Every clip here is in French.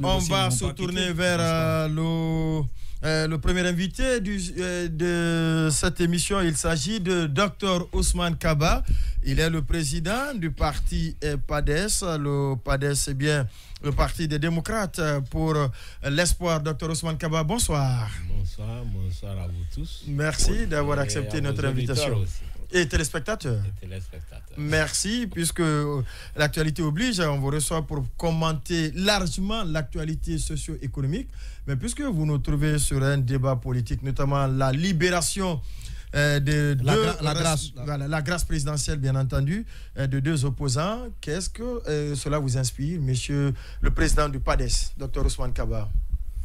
on va se tourner vers le premier invité de cette émission. Il s'agit de Dr Ousmane Kaba. Il est le président du parti PADES. Le PADES, c'est bien le parti des démocrates pour l'espoir. Dr Ousmane Kaba, bonsoir. Bonsoir à vous tous. Merci d'avoir accepté notre invitation. Et téléspectateurs. Merci, puisque l'actualité oblige, on vous reçoit pour commenter largement l'actualité socio-économique. Mais puisque vous nous trouvez sur un débat politique, notamment la libération la grâce présidentielle, bien entendu, de deux opposants, qu'est-ce que cela vous inspire, monsieur le président du PADES, Dr Ousmane Kaba?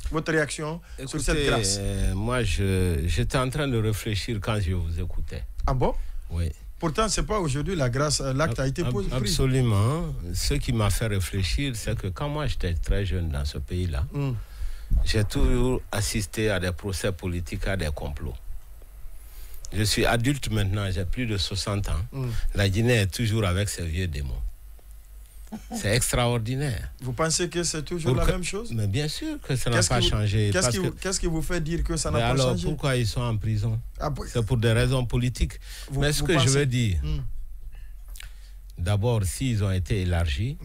Votre réaction sur cette grâce? Moi, j'étais en train de réfléchir quand je vous écoutais. Ah bon? Oui. Pourtant, ce n'est pas aujourd'hui la grâce, l'acte a été posé. Absolument. Ce qui m'a fait réfléchir, c'est que quand moi j'étais très jeune dans ce pays-là, j'ai toujours assisté à des procès politiques, à des complots. Je suis adulte maintenant, j'ai plus de 60 ans. La Guinée est toujours avec ses vieux démons. C'est extraordinaire. Vous pensez que c'est toujours la même chose? Mais bien sûr que ça n'a pas changé. Qu'est-ce qui vous fait dire que ça n'a pas changé? Alors pourquoi ils sont en prison? C'est pour des raisons politiques. Mais ce que je veux dire, d'abord, s'ils ont été élargis,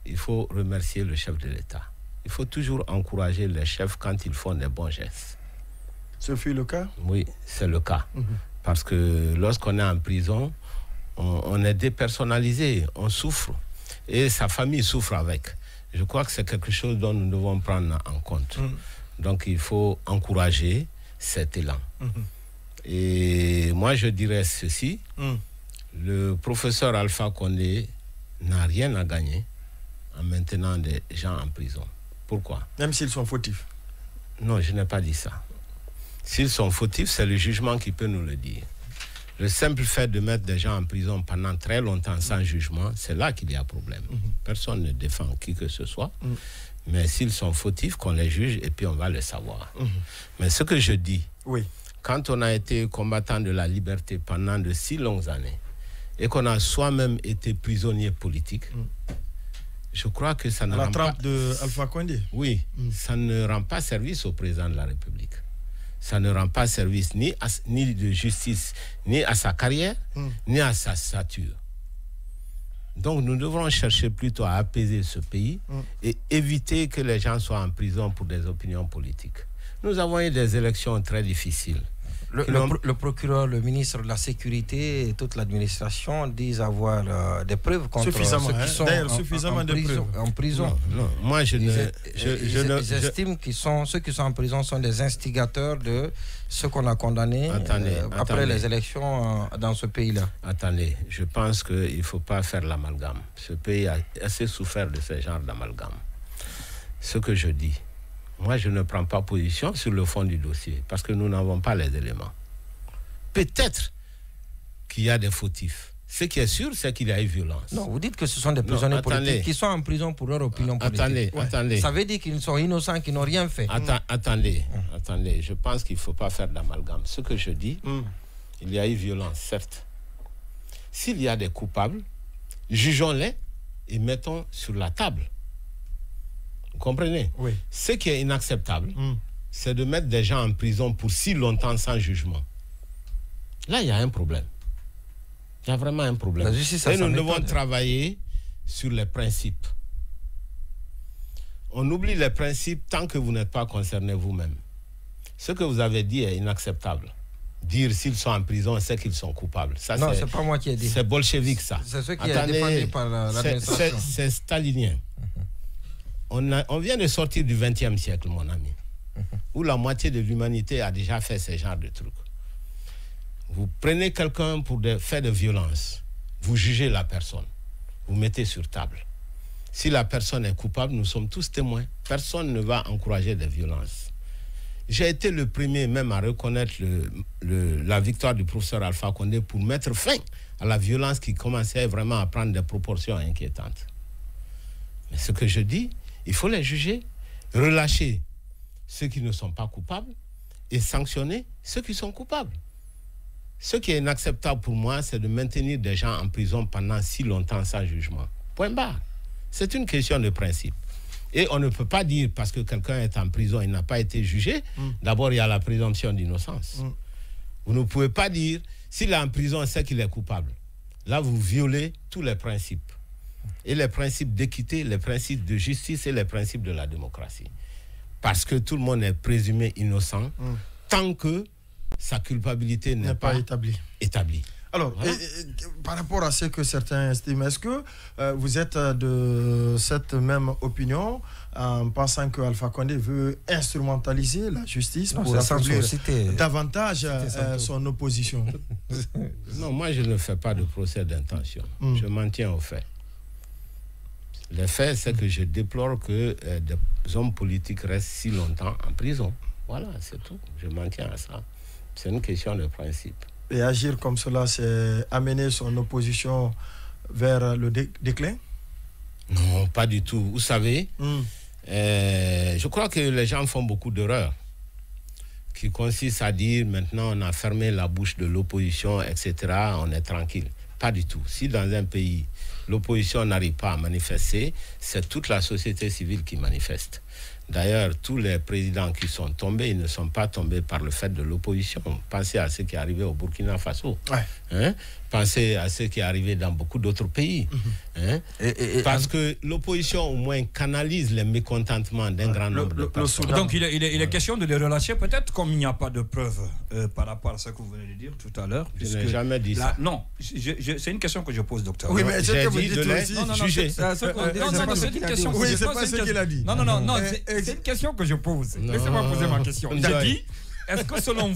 il faut remercier le chef de l'État. Il faut toujours encourager les chefs quand ils font des bons gestes. Ce fut le cas? Oui, c'est le cas. Parce que lorsqu'on est en prison, on est dépersonnalisé, on souffre. Et sa famille souffre avec. Je crois que c'est quelque chose dont nous devons prendre en compte. Donc il faut encourager cet élan. Et moi je dirais ceci, le professeur Alpha Condé n'a rien à gagner en maintenant des gens en prison. Pourquoi? Même s'ils sont fautifs? Non, je n'ai pas dit ça. S'ils sont fautifs, c'est le jugement qui peut nous le dire. Le simple fait de mettre des gens en prison pendant très longtemps sans jugement, c'est là qu'il y a problème. Personne ne défend qui que ce soit. Mais s'ils sont fautifs, qu'on les juge et puis on va le savoir. Mais ce que je dis, quand on a été combattant de la liberté pendant de si longues années et qu'on a soi-même été prisonnier politique, je crois que ça ne rend pas... La trappe de Alpha Condé? Oui, ça ne rend pas service au président de la République. Ça ne rend pas service ni de justice, ni à sa carrière, ni à sa stature. Donc nous devrons chercher plutôt à apaiser ce pays et éviter que les gens soient en prison pour des opinions politiques. Nous avons eu des élections très difficiles. Le procureur, le ministre de la Sécurité et toute l'administration disent avoir des preuves contre ceux qui sont en prison. Non. Moi, ils estiment que ceux qui sont en prison sont des instigateurs de ceux qu'on a condamnés après les élections dans ce pays-là. Attendez, je pense qu'il ne faut pas faire l'amalgame. Ce pays a assez souffert de ce genre d'amalgame. Ce que je dis, moi, je ne prends pas position sur le fond du dossier parce que nous n'avons pas les éléments. Peut-être qu'il y a des fautifs. Ce qui est sûr, c'est qu'il y a eu violence. Non, vous dites que ce sont des prisonniers politiques qui sont en prison pour leur opinion politique. Attendez. Ça veut dire qu'ils sont innocents, qu'ils n'ont rien fait. Attendez. Je pense qu'il ne faut pas faire d'amalgame. Ce que je dis, il y a eu violence, certes. S'il y a des coupables, jugeons-les et mettons sur la table. Vous comprenez? Oui. Ce qui est inacceptable, c'est de mettre des gens en prison pour si longtemps sans jugement. Là, il y a un problème. Il y a vraiment un problème. Et nous devons travailler sur les principes. On oublie les principes tant que vous n'êtes pas concerné vous-même. Ce que vous avez dit est inacceptable. Dire s'ils sont en prison, c'est qu'ils sont coupables. Ça, non, c'est pas moi qui ai dit. C'est bolchevique, ça. C'est ce qui est défendu par l'administration. C'est stalinien. On vient de sortir du XXe siècle, mon ami, où la moitié de l'humanité a déjà fait ce genre de trucs. Vous prenez quelqu'un pour des faits de violence, vous jugez la personne, vous mettez sur table. Si la personne est coupable, nous sommes tous témoins. Personne ne va encourager des violences. J'ai été le premier même à reconnaître la victoire du professeur Alpha Condé pour mettre fin à la violence qui commençait vraiment à prendre des proportions inquiétantes. Mais ce que je dis, il faut les juger, relâcher ceux qui ne sont pas coupables et sanctionner ceux qui sont coupables. Ce qui est inacceptable pour moi, c'est de maintenir des gens en prison pendant si longtemps sans jugement. Point barre. C'est une question de principe. Et on ne peut pas dire, parce que quelqu'un est en prison, il n'a pas été jugé. D'abord, il y a la présomption d'innocence. Vous ne pouvez pas dire, s'il est en prison, c'est qu'il est coupable. Là, vous violez tous les principes. Et les principes d'équité, les principes de justice et les principes de la démocratie. Parce que tout le monde est présumé innocent tant que sa culpabilité n'est pas établie. Alors, voilà. Par rapport à ce que certains estiment, est-ce que vous êtes de cette même opinion en pensant que Alpha Condé veut instrumentaliser la justice pour affaiblir davantage son opposition? Non, moi je ne fais pas de procès d'intention. Je m'en tiens aux faits. Le fait, c'est que je déplore que des hommes politiques restent si longtemps en prison. Voilà, c'est tout. Je m'en tiens à ça. C'est une question de principe. Et agir comme cela, c'est amener son opposition vers le déclin? Non, pas du tout. Vous savez, je crois que les gens font beaucoup d'erreurs qui consistent à dire maintenant on a fermé la bouche de l'opposition, etc., on est tranquille. Pas du tout. Si dans un pays, l'opposition n'arrive pas à manifester, c'est toute la société civile qui manifeste. D'ailleurs, tous les présidents qui sont tombés, ils ne sont pas tombés par le fait de l'opposition. Pensez à ce qui est arrivé au Burkina Faso. Pensez à ce qui est arrivé dans beaucoup d'autres pays. Parce que l'opposition, au moins, canalise les mécontentements d'un grand nombre de personnes. Donc, il est question de les relâcher, peut-être, comme il n'y a pas de preuves par rapport à ce que vous venez de dire tout à l'heure. Je n'ai jamais dit ça. Non, c'est une question que je pose, docteur. Oui, mais j'ai dit de les juger. Non, c'est une question. Oui, c'est pas ce qu'il a dit. Non, c'est une question que je pose. Laissez-moi poser ma question. J'ai dit... Est-ce que selon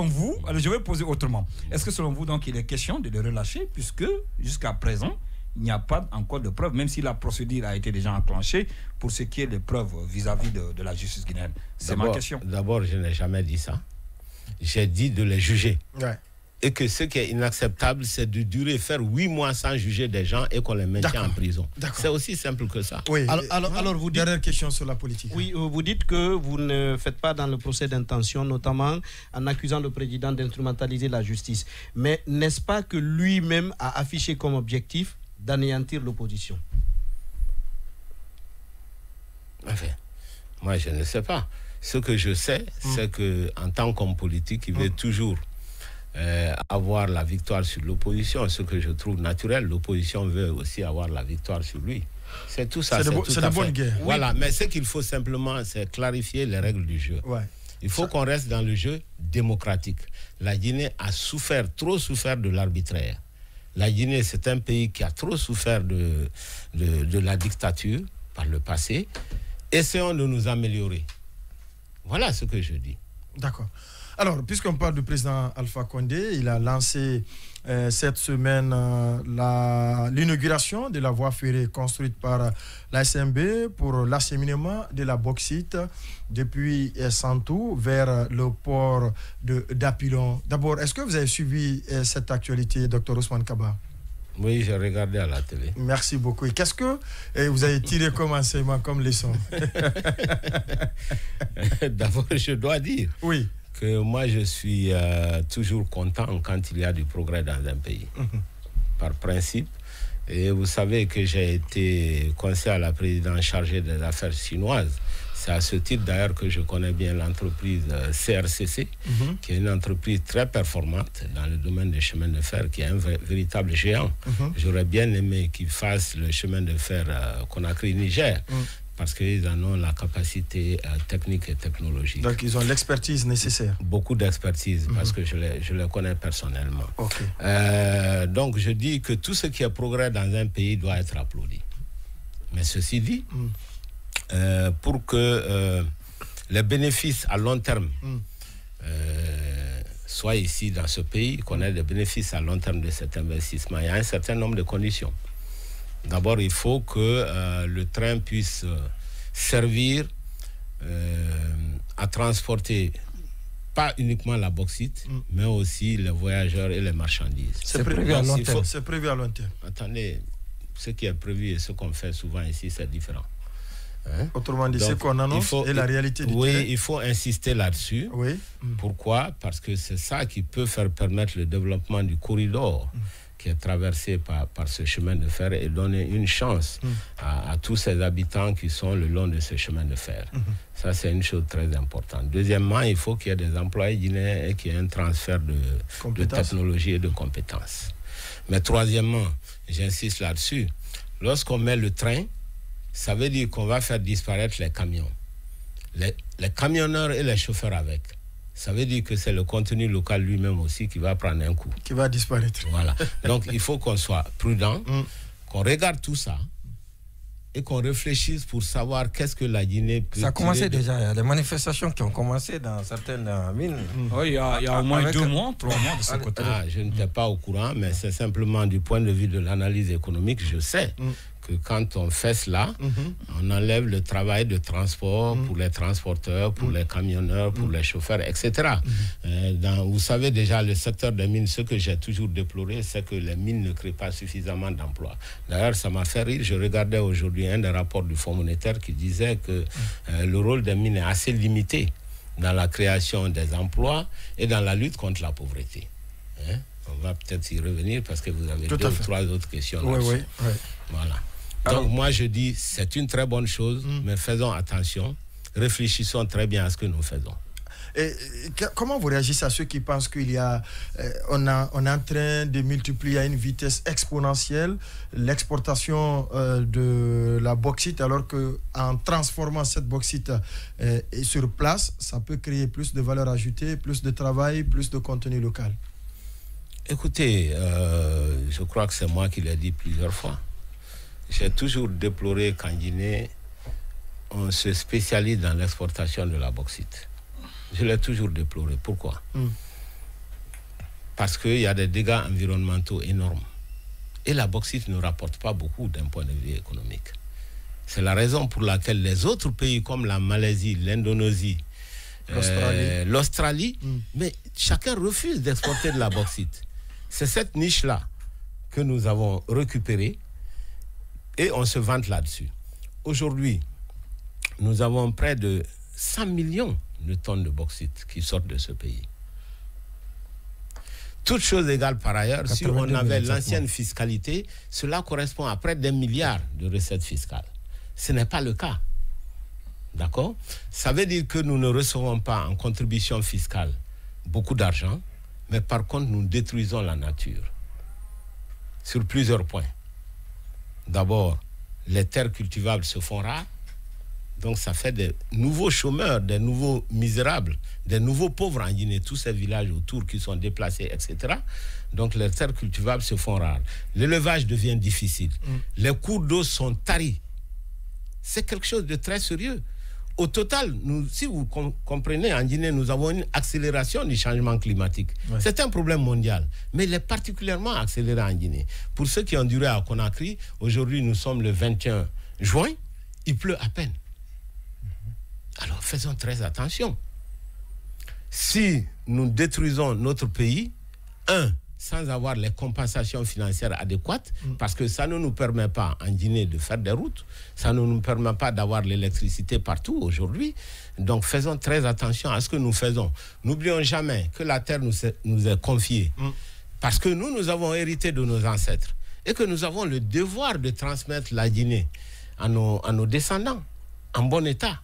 vous, alors je vais poser autrement, est-ce que selon vous, donc, il est question de le relâcher, puisque jusqu'à présent, il n'y a pas encore de preuves, même si la procédure a été déjà enclenchée pour ce qui est des preuves vis-à-vis de la justice guinéenne? C'est ma question. D'abord, je n'ai jamais dit ça. J'ai dit de les juger. Et que ce qui est inacceptable, c'est de faire 8 mois sans juger des gens et qu'on les maintient en prison. C'est aussi simple que ça. Oui. Alors vous dites... Dernière question sur la politique. Oui, vous dites que vous ne faites pas dans le procès d'intention, notamment en accusant le président d'instrumentaliser la justice. Mais n'est-ce pas que lui-même a affiché comme objectif d'anéantir l'opposition? Enfin, moi, je ne sais pas. Ce que je sais, c'est qu'en tant qu'homme politique, il veut toujours... avoir la victoire sur l'opposition, ce que je trouve naturel. L'opposition veut aussi avoir la victoire sur lui. C'est tout ça. C'est de bonne guerre. Voilà, mais ce qu'il faut simplement, c'est clarifier les règles du jeu. Il faut qu'on reste dans le jeu démocratique. La Guinée a trop souffert de l'arbitraire. La Guinée, c'est un pays qui a trop souffert de la dictature par le passé. Essayons de nous améliorer. Voilà ce que je dis. D'accord. Alors, puisqu'on parle du président Alpha Condé, il a lancé cette semaine l'inauguration de la voie ferrée construite par la SMB pour l'acheminement de la bauxite depuis Santou vers le port d'Apilon. D'abord, est-ce que vous avez suivi cette actualité, Dr Ousmane Kaba? Oui, j'ai regardé à la télé. Merci beaucoup. Et qu'est-ce que vous avez tiré comme enseignement, comme leçon? D'abord, je dois dire... Oui. Que moi, je suis toujours content quand il y a du progrès dans un pays, par principe. Et vous savez que j'ai été conseiller à la présidence chargée des affaires chinoises. C'est à ce titre d'ailleurs que je connais bien l'entreprise CRCC, qui est une entreprise très performante dans le domaine des chemins de fer, qui est un véritable géant. J'aurais bien aimé qu'ils fassent le chemin de fer Conakry-Niger. Parce qu'ils en ont la capacité technique et technologique. Donc, ils ont l'expertise nécessaire. Beaucoup d'expertise, parce que je les connais personnellement. Donc, je dis que tout ce qui est progrès dans un pays doit être applaudi. Mais ceci dit, pour que les bénéfices à long terme soient ici dans ce pays, qu'on ait des bénéfices à long terme de cet investissement, il y a un certain nombre de conditions. D'abord, il faut que le train puisse servir à transporter pas uniquement la bauxite, mais aussi les voyageurs et les marchandises. C'est prévu à long terme. C'est prévu à long terme. Attendez, ce qui est prévu et ce qu'on fait souvent ici, c'est différent. Autrement dit, ce qu'on annonce et la réalité du terrain. Oui, il faut insister là-dessus. Pourquoi? Parce que c'est ça qui peut faire permettre le développement du corridor qui est traversée par ce chemin de fer et donner une chance à tous ces habitants qui sont le long de ce chemin de fer. Ça, c'est une chose très importante. Deuxièmement, il faut qu'il y ait des employés guinéens et qu'il y ait un transfert de technologie et de compétences. Mais troisièmement, j'insiste là-dessus, lorsqu'on met le train, ça veut dire qu'on va faire disparaître les camions. Les camionneurs et les chauffeurs avec. Ça veut dire que c'est le contenu local lui-même aussi qui va prendre un coup. Qui va disparaître. Voilà. Donc, il faut qu'on soit prudent, qu'on regarde tout ça et qu'on réfléchisse pour savoir qu'est-ce que la Guinée peut... Ça a commencé déjà. Il y a des manifestations qui ont commencé dans certaines mines. Oui, il y a au moins 2 mois, 3 mois de ce côté. Je n'étais pas au courant, mais c'est simplement du point de vue de l'analyse économique, je sais que quand on fait cela, on enlève le travail de transport pour les transporteurs, pour les camionneurs, pour les chauffeurs, etc. Vous savez déjà, le secteur des mines, ce que j'ai toujours déploré, c'est que les mines ne créent pas suffisamment d'emplois. D'ailleurs, ça m'a fait rire. Je regardais aujourd'hui un des rapports du Fonds monétaire qui disait que le rôle des mines est assez limité dans la création des emplois et dans la lutte contre la pauvreté. On va peut-être y revenir parce que vous avez 2 ou 3 autres questions là-dessus. Voilà. Donc moi je dis, c'est une très bonne chose, mais faisons attention, réfléchissons très bien à ce que nous faisons. Et comment vous réagissez à ceux qui pensent qu'il y a, on est en train de multiplier à une vitesse exponentielle l'exportation de la bauxite, alors qu'en transformant cette bauxite sur place, ça peut créer plus de valeur ajoutée, plus de travail, plus de contenu local? Écoutez, je crois que c'est moi qui l'ai dit plusieurs fois. J'ai toujours déploré qu'en Guinée, on se spécialise dans l'exportation de la bauxite. Je l'ai toujours déploré. Pourquoi? Parce qu'il y a des dégâts environnementaux énormes. Et la bauxite ne rapporte pas beaucoup d'un point de vue économique. C'est la raison pour laquelle les autres pays comme la Malaisie, l'Indonésie, l'Australie, mais chacun refuse d'exporter de la bauxite. C'est cette niche-là que nous avons récupérée et on se vante là-dessus. Aujourd'hui, nous avons près de 100 millions de tonnes de bauxite qui sortent de ce pays. Toutes choses égales par ailleurs, si on avait l'ancienne fiscalité, cela correspond à près d'1 milliard de recettes fiscales. Ce n'est pas le cas. D'accord? Ça veut dire que nous ne recevons pas en contribution fiscale beaucoup d'argent, mais par contre, nous détruisons la nature sur plusieurs points. D'abord, les terres cultivables se font rares, donc ça fait des nouveaux chômeurs, des nouveaux misérables, des nouveaux pauvres en Guinée, tous ces villages autour qui sont déplacés, etc. Donc les terres cultivables se font rares. L'élevage devient difficile. Les cours d'eau sont taris. C'est quelque chose de très sérieux. Au total, si vous comprenez, en Guinée, nous avons une accélération du changement climatique. Ouais. C'est un problème mondial, mais il est particulièrement accéléré en Guinée. Pour ceux qui ont duré à Conakry, aujourd'hui, nous sommes le 21 juin, il pleut à peine. Alors, faisons très attention. Si nous détruisons notre pays, sans avoir les compensations financières adéquates, parce que ça ne nous permet pas en Guinée de faire des routes, ça ne nous permet pas d'avoir l'électricité partout aujourd'hui. Donc faisons très attention à ce que nous faisons. N'oublions jamais que la terre nous est confiée, parce que nous avons hérité de nos ancêtres, et que nous avons le devoir de transmettre la Guinée à nos descendants, en bon état.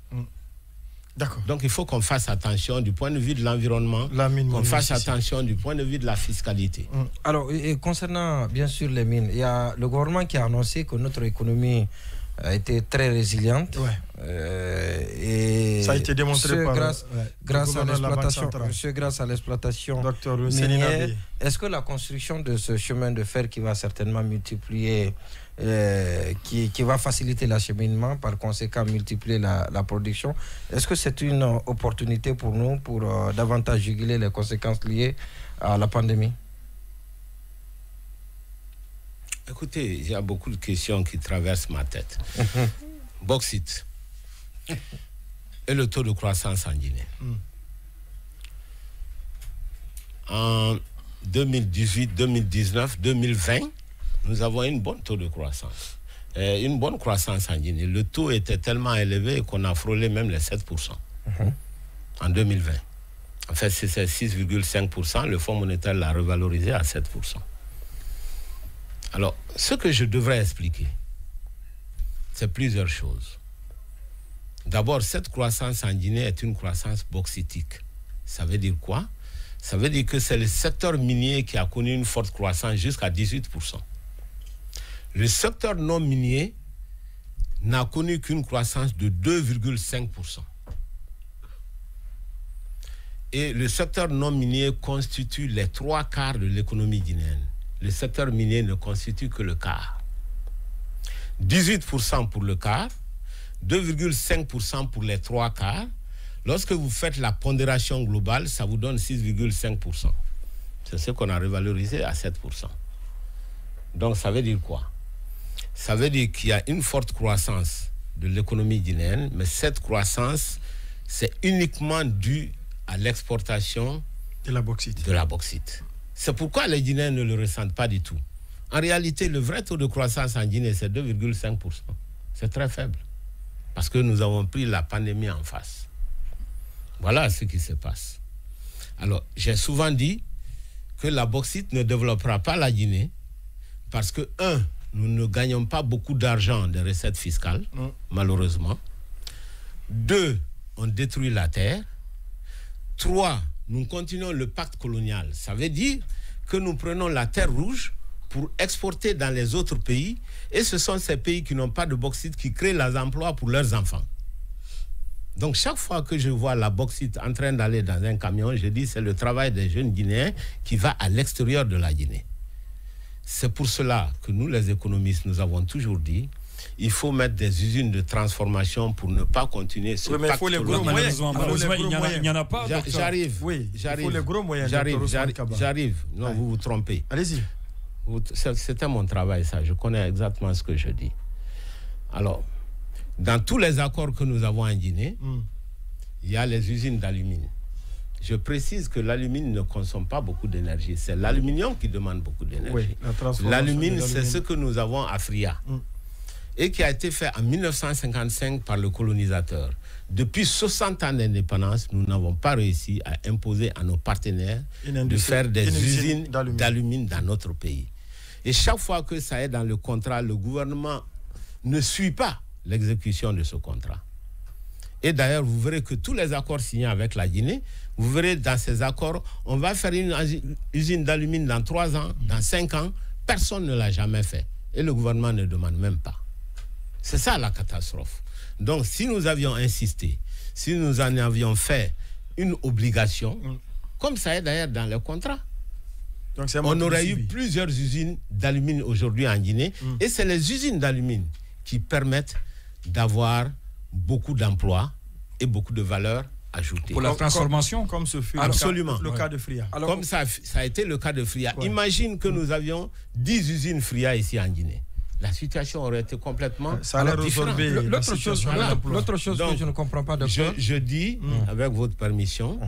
D'accord. Donc il faut qu'on fasse attention du point de vue de l'environnement, qu'on fasse attention du point de vue de la fiscalité. Alors, et concernant bien sûr les mines, il y a le gouvernement qui a annoncé que notre économie a été très résiliente. Et ça a été démontré grâce à l'exploitation minière. Est-ce que la construction de ce chemin de fer qui va certainement multiplier, qui va faciliter l'acheminement, par conséquent multiplier la production, est-ce que c'est une opportunité pour nous pour davantage juguler les conséquences liées à la pandémie? Écoutez, il y a beaucoup de questions qui traversent ma tête. Bauxite et le taux de croissance en Guinée. En 2018, 2019, 2020, nous avons une bonne taux de croissance. Une bonne croissance en Guinée. Le taux était tellement élevé qu'on a frôlé même les 7% en 2020. En fait, c'est 6,5%. Le Fonds monétaire l'a revalorisé à 7%. Alors, ce que je devrais expliquer, c'est plusieurs choses. D'abord, cette croissance en Guinée est une croissance bauxitique. Ça veut dire quoi? Ça veut dire que c'est le secteur minier qui a connu une forte croissance jusqu'à 18%. Le secteur non minier n'a connu qu'une croissance de 2,5%. Et le secteur non minier constitue les 3/4 de l'économie guinéenne. Le secteur minier ne constitue que le quart. 18% pour le quart, 2,5% pour les 3/4. Lorsque vous faites la pondération globale, ça vous donne 6,5%. C'est ce qu'on a revalorisé à 7%. Donc ça veut dire quoi? Ça veut dire qu'il y a une forte croissance de l'économie guinéenne, mais cette croissance, c'est uniquement dû à l'exportation de la bauxite. C'est pourquoi les Guinéens ne le ressentent pas du tout. En réalité, le vrai taux de croissance en Guinée, c'est 2,5%. C'est très faible, parce que nous avons pris la pandémie en face. Voilà ce qui se passe. Alors, j'ai souvent dit que la bauxite ne développera pas la Guinée, parce que, nous ne gagnons pas beaucoup d'argent de recettes fiscales, malheureusement. 2, on détruit la terre. 3, nous continuons le pacte colonial. Ça veut dire que nous prenons la terre rouge pour exporter dans les autres pays, et ce sont ces pays qui n'ont pas de bauxite qui créent les emplois pour leurs enfants. Donc chaque fois que je vois la bauxite en train d'aller dans un camion, je dis c'est le travail des jeunes Guinéens qui va à l'extérieur de la Guinée. C'est pour cela que nous, les économistes, nous avons toujours dit il faut mettre des usines de transformation pour ne pas continuer ce pacte colonial. Il n'y en a pas. J'arrive. Oui, il faut les gros moyens. J'arrive. Non, vous vous trompez. Allez-y. C'était mon travail, ça. Je connais exactement ce que je dis. Alors, dans tous les accords que nous avons en Guinée, il y a les usines d'alumine. Je précise que l'alumine ne consomme pas beaucoup d'énergie. C'est l'aluminium qui demande beaucoup d'énergie. Oui, l'alumine, c'est ce que nous avons à Fria. Et qui a été fait en 1955 par le colonisateur. Depuis 60 ans d'indépendance, nous n'avons pas réussi à imposer à nos partenaires de faire des usines d'alumine dans notre pays. Et chaque fois que ça est dans le contrat, le gouvernement ne suit pas l'exécution de ce contrat. Et d'ailleurs, vous verrez que tous les accords signés avec la Guinée, vous verrez dans ces accords, on va faire une usine d'alumine dans 3 ans, dans 5 ans. Personne ne l'a jamais fait. Et le gouvernement ne demande même pas. C'est ça la catastrophe. Donc, si nous avions insisté, si nous en avions fait une obligation, comme ça est d'ailleurs dans le contrat, donc on aurait eu plusieurs usines d'alumine aujourd'hui en Guinée. Et c'est les usines d'alumine qui permettent d'avoir beaucoup d'emplois et beaucoup de valeur ajoutée. Pour la transformation, comme ce fut absolument le cas de Fria. Alors, comme ça a été le cas de Fria. Ouais. Imagine que nous avions 10 usines Fria ici en Guinée. La situation aurait été complètement différente. L'autre chose que je ne comprends pas, docteur. Je dis, avec votre permission,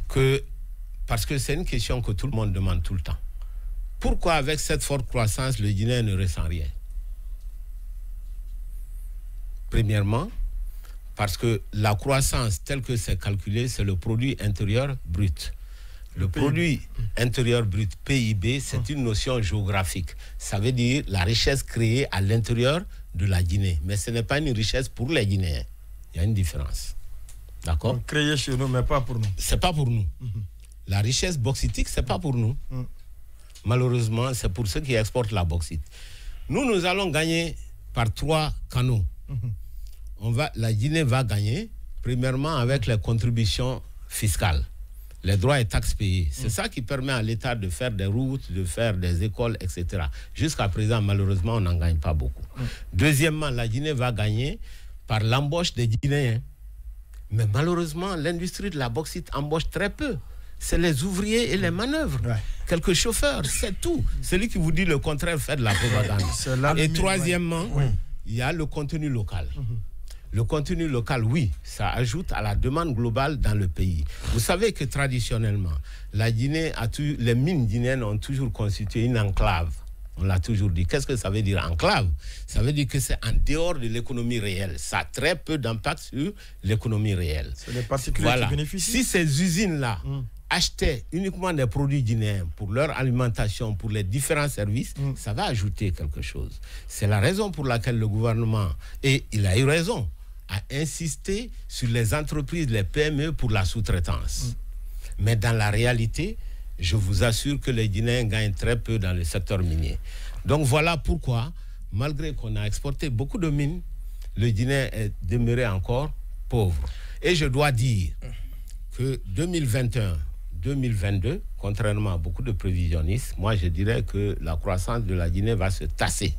que, parce que c'est une question que tout le monde demande tout le temps. Pourquoi avec cette forte croissance, le Guinéen ne ressent rien? Premièrement, parce que la croissance telle que c'est calculé, c'est le produit intérieur brut. Le produit intérieur brut, PIB, c'est une notion géographique. Ça veut dire la richesse créée à l'intérieur de la Guinée. Mais ce n'est pas une richesse pour les Guinéens. Il y a une différence. D'accord? Créée chez nous, mais pas pour nous. C'est pas pour nous. La richesse bauxitique, c'est pas pour nous. Malheureusement, c'est pour ceux qui exportent la bauxite. Nous allons gagner par 3 canaux. La Guinée va gagner, premièrement, avec les contributions fiscales, les droits et taxes payés. C'est ça qui permet à l'État de faire des routes, de faire des écoles, etc. Jusqu'à présent, malheureusement, on n'en gagne pas beaucoup. Deuxièmement, la Guinée va gagner par l'embauche des Guinéens. Mais malheureusement, l'industrie de la bauxite embauche très peu. C'est les ouvriers et les manœuvres. Quelques chauffeurs, c'est tout. Celui qui vous dit le contraire fait de la propagande. Et troisièmement, il y a le contenu local. Le contenu local, oui, ça ajoute à la demande globale dans le pays. Vous savez que traditionnellement, la Guinée les mines guinéennes ont toujours constitué une enclave On l'a toujours dit. Qu'est-ce que ça veut dire enclave? Ça veut dire que c'est en dehors de l'économie réelle. Ça a très peu d'impact sur l'économie réelle. C'est les particuliers qui bénéficient. Si ces usines-là achetaient uniquement des produits guinéens pour leur alimentation, pour les différents services, ça va ajouter quelque chose. C'est la raison pour laquelle le gouvernement, et il a eu raison, a insisté sur les entreprises, les PME pour la sous-traitance. Mais dans la réalité, je vous assure que les Guinéens gagnent très peu dans le secteur minier. Donc voilà pourquoi, malgré qu'on a exporté beaucoup de mines, le Guinéen est demeuré encore pauvre. Et je dois dire que 2021-2022, contrairement à beaucoup de prévisionnistes, moi je dirais que la croissance de la Guinée va se tasser.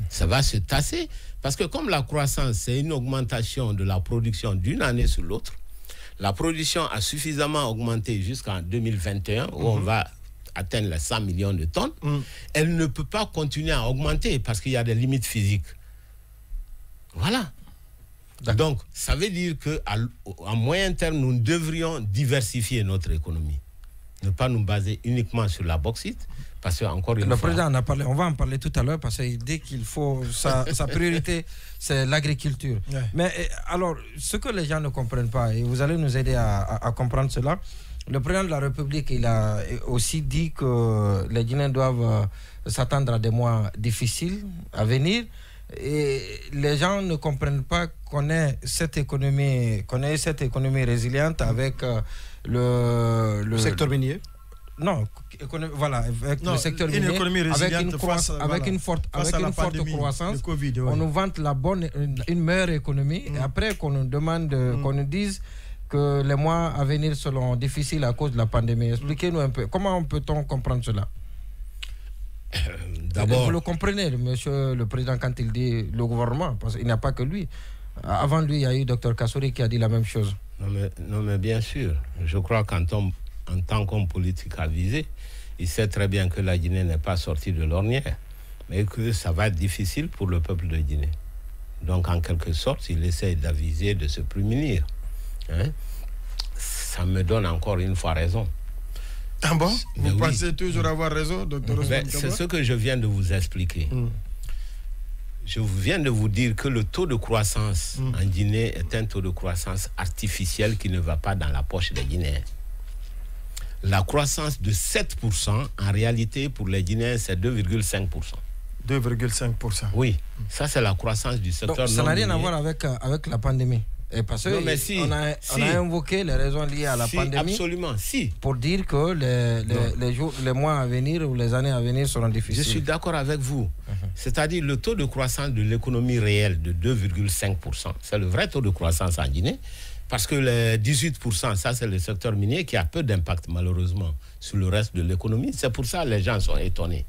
Ça va se tasser parce que comme la croissance, c'est une augmentation de la production d'une année sur l'autre, la production a suffisamment augmenté jusqu'en 2021, où on va atteindre les 100 millions de tonnes. Elle ne peut pas continuer à augmenter parce qu'il y a des limites physiques. Voilà. Donc, ça veut dire qu'à moyen terme, nous devrions diversifier notre économie. Ne pas nous baser uniquement sur la bauxite. Parce que, encore une fois, le président en a parlé, on va en parler tout à l'heure parce qu'il dit qu'il faut, sa priorité, c'est l'agriculture. Ouais. Mais alors, ce que les gens ne comprennent pas, et vous allez nous aider à comprendre cela, le président de la République, il a aussi dit que les Guinéens doivent s'attendre à des mois difficiles à venir. Et les gens ne comprennent pas qu'on ait cette économie résiliente avec le secteur minier. Non, voilà, avec le secteur minier, avec une forte croissance, COVID, on nous vante une meilleure économie, et après qu'on nous demande, qu'on nous dise que les mois à venir seront difficiles à cause de la pandémie. Expliquez-nous un peu, comment peut-on comprendre cela? D'abord, vous le comprenez, monsieur le président, quand il dit le gouvernement, parce qu'il n'y a pas que lui. Avant lui, il y a eu Dr Kassouri qui a dit la même chose. Non, mais bien sûr, je crois qu'en tant qu'homme politique avisé, il sait très bien que la Guinée n'est pas sortie de l'ornière, mais que ça va être difficile pour le peuple de Guinée. Donc, en quelque sorte, il essaie d'aviser, de se prémunir. Hein? Ça me donne encore une fois raison. Ah bon? Vous pensez toujours avoir raison, docteur Ousmane Kaba? C'est ce que je viens de vous expliquer. Je viens de vous dire que le taux de croissance en Guinée est un taux de croissance artificiel qui ne va pas dans la poche des Guinéens. La croissance de 7%, en réalité, pour les Guinéens, c'est 2,5%. 2,5%. Oui, ça c'est la croissance du secteur. Donc, ça n'a rien à voir avec la pandémie. Et parce que on a invoqué les raisons liées à la pandémie. Absolument, pour dire que les mois à venir ou les années à venir seront difficiles. Je suis d'accord avec vous. C'est-à-dire le taux de croissance de l'économie réelle de 2,5%, c'est le vrai taux de croissance en Guinée. Parce que les 18%, ça c'est le secteur minier qui a peu d'impact malheureusement sur le reste de l'économie. C'est pour ça que les gens sont étonnés.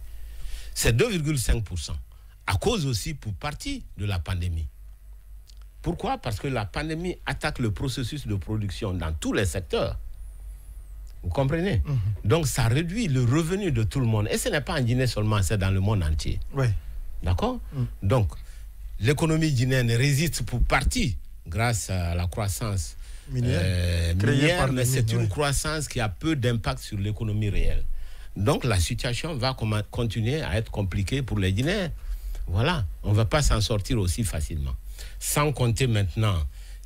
C'est 2,5%. À cause aussi pour partie de la pandémie. Pourquoi? Parce que la pandémie attaque le processus de production dans tous les secteurs. Vous comprenez? Donc ça réduit le revenu de tout le monde. Et ce n'est pas en Guinée seulement, c'est dans le monde entier. Oui. D'accord? Donc l'économie guinéenne résiste pour partie grâce à la croissance minière, mais c'est une croissance qui a peu d'impact sur l'économie réelle. Donc la situation va continuer à être compliquée pour les Guinéens. Voilà, on ne va pas s'en sortir aussi facilement. Sans compter maintenant